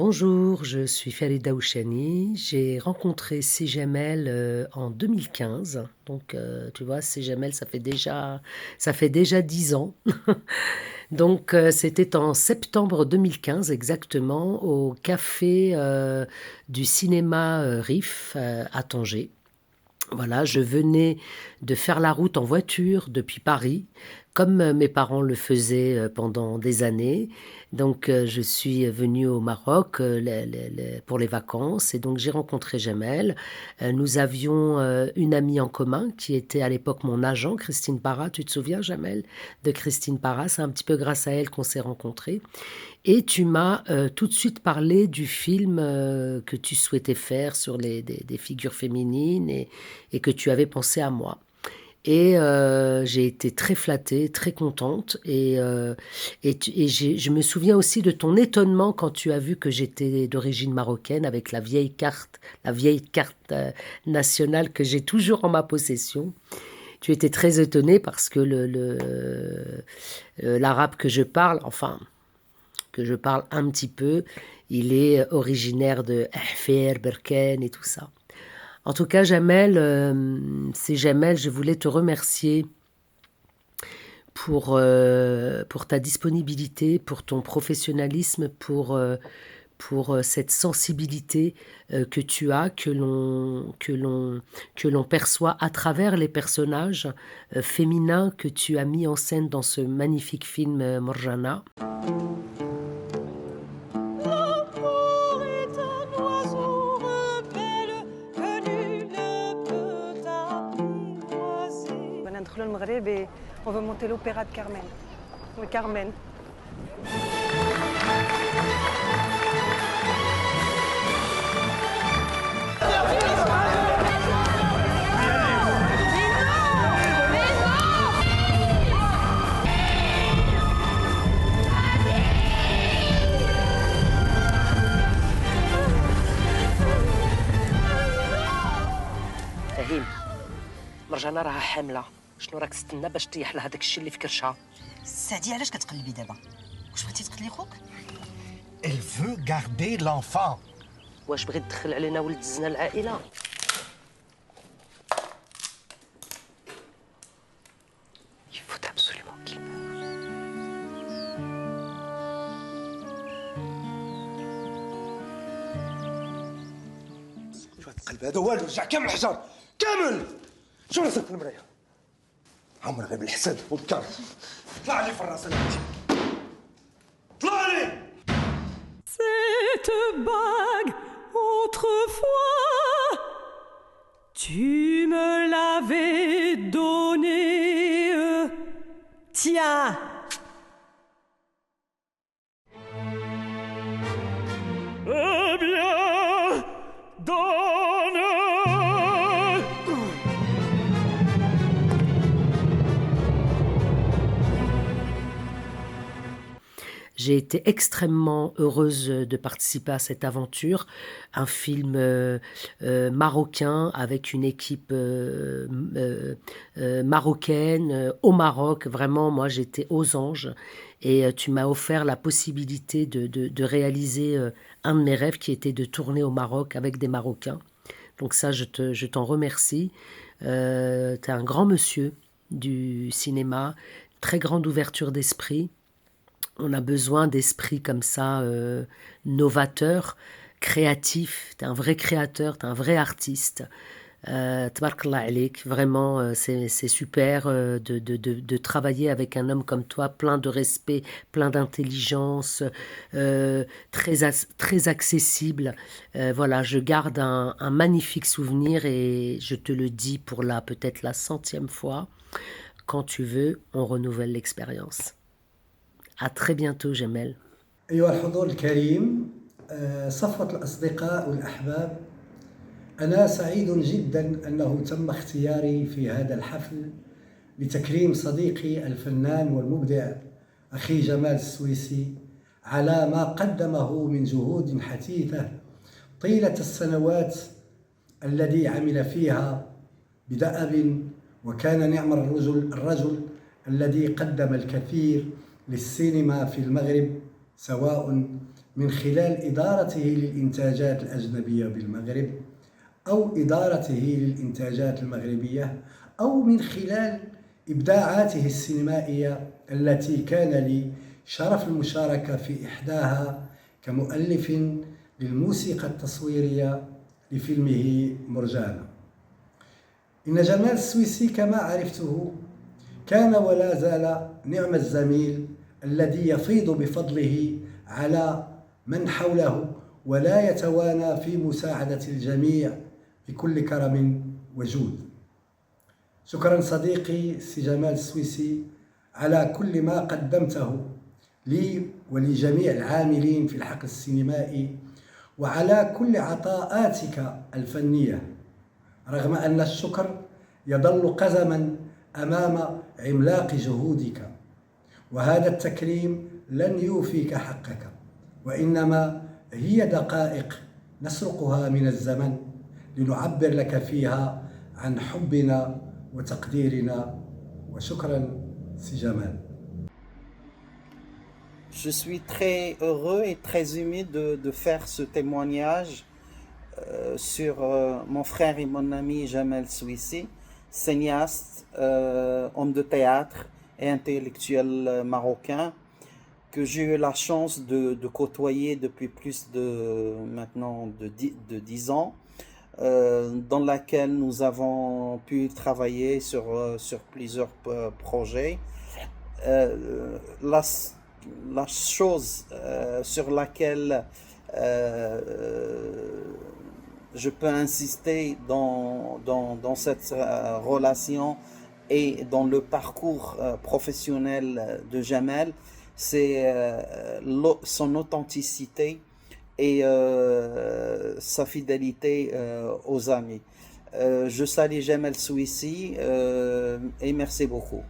Bonjour, je suis Farida Ouchani. J'ai rencontré CGML en 2015. Donc, tu vois, CGML, ça fait déjà 10 ans. Donc, c'était en septembre 2015 exactement, au café du cinéma RIF à Tanger. Voilà, je venais de faire la route en voiture depuis Paris, comme mes parents le faisaient pendant des années. Donc, je suis venue au Maroc pour les vacances et donc j'ai rencontré Jamel. Nous avions une amie en commun qui était à l'époque mon agent, Christine Parra. Tu te souviens, Jamel, de Christine Parra? C'est un petit peu grâce à elle qu'on s'est rencontrés. Et tu m'as tout de suite parlé du film que tu souhaitais faire sur des figures féminines et que tu avais pensé à moi. Et j'ai été très flattée, très contente. Je me souviens aussi de ton étonnement quand tu as vu que j'étais d'origine marocaine avec la vieille carte nationale que j'ai toujours en ma possession. Tu étais très étonné parce que l'arabe que je parle, enfin que je parle un petit peu. Il est originaire de Ahfer, Berken et tout ça. En tout cas, Jamel, c'est Jamel, je voulais te remercier pour ta disponibilité, pour ton professionnalisme, pour cette sensibilité que tu as, que l'on perçoit à travers les personnages féminins que tu as mis en scène dans ce magnifique film Morjana. L'amour est un oiseau rebelle que nul ne peut apprivoiser. ندخلوا المغرب et on veut monter l'opéra de Carmen. Le Carmen. فهيم، مرجانة راها حاملة. شنو راك تستنى باش تطيح لها داك الشيء اللي في كرشها؟ سعدي علاش كتقلبي دابا؟ واش بغيتي تقتلي خوك؟ Elle veut garder l'enfant. واش بغيت تدخل علينا ولد الزنا العائلة؟ Il faut absolument qu'il meure. شوف هاد القلب هذا والو، رجع كامل الحجر كامل. شو راسك في المرايه؟ عمر غير بالحسد والكره. طلع لي في الراس انا انت، طلع لي. Cette bague, autrefois, tu me l'avais donnée. Tiens. Eh bien, donne. J'ai été extrêmement heureuse de participer à cette aventure, un film marocain avec une équipe marocaine au Maroc. Vraiment, moi, j'étais aux anges et tu m'as offert la possibilité de réaliser un de mes rêves qui était de tourner au Maroc avec des Marocains. Donc ça, je t'en remercie. Tu es un grand monsieur du cinéma, très grande ouverture d'esprit. On a besoin d'esprits comme ça, novateurs, créatifs. Tu es un vrai créateur, tu es un vrai artiste. Tabarakallah alik, vraiment, c'est super de travailler avec un homme comme toi, plein de respect, plein d'intelligence, très accessible. Voilà, je garde un magnifique souvenir et je te le dis pour peut-être la 100e fois. Quand tu veux, on renouvelle l'expérience. À très bientôt, Jamel. أيها الحضور الكريم، صفوة الأصدقاء والأحباب، أنا سعيد جدا أنه تم اختياري في هذا الحفل لتكريم صديقي الفنان والمبدع أخي جمال السويسي على ما قدمه من جهود حثيثة طيلة السنوات الذي عمل فيها بدأب، وكان نعم الرجل الذي قدم الكثير للسينما في المغرب، سواء من خلال إدارته للإنتاجات الأجنبية بالمغرب أو إدارته للإنتاجات المغربية أو من خلال إبداعاته السينمائية التي كان لي شرف المشاركة في إحداها كمؤلف للموسيقى التصويرية لفيلمه مرجانة. إن جمال السويسي كما عرفته كان ولا زال نعم الزميل الذي يفيض بفضله على من حوله ولا يتوانى في مساعدة الجميع بكل كرم وجود. شكرا صديقي سي جمال السويسي على كل ما قدمته لي ولجميع العاملين في الحقل السينمائي وعلى كل عطاءاتك الفنية، رغم أن الشكر يظل قزما أمام عملاق جهودك، وهذا التكريم لن يوفيك حقك، وإنما هي دقائق نسرقها من الزمن لنعبر لك فيها عن حبنا وتقديرنا. وشكرا سي جمال. Je suis très heureux et très ému de faire ce témoignage sur mon frère et mon ami Jamel Souissi, cinéaste, homme de théâtre et intellectuel marocain que j'ai eu la chance de côtoyer depuis plus de maintenant de 10 ans, dans laquelle nous avons pu travailler sur plusieurs projets. La chose sur laquelle je peux insister dans cette relation et dans le parcours professionnel de Jamel, c'est son authenticité et sa fidélité aux amis. Je salue Jamel Souissi et merci beaucoup.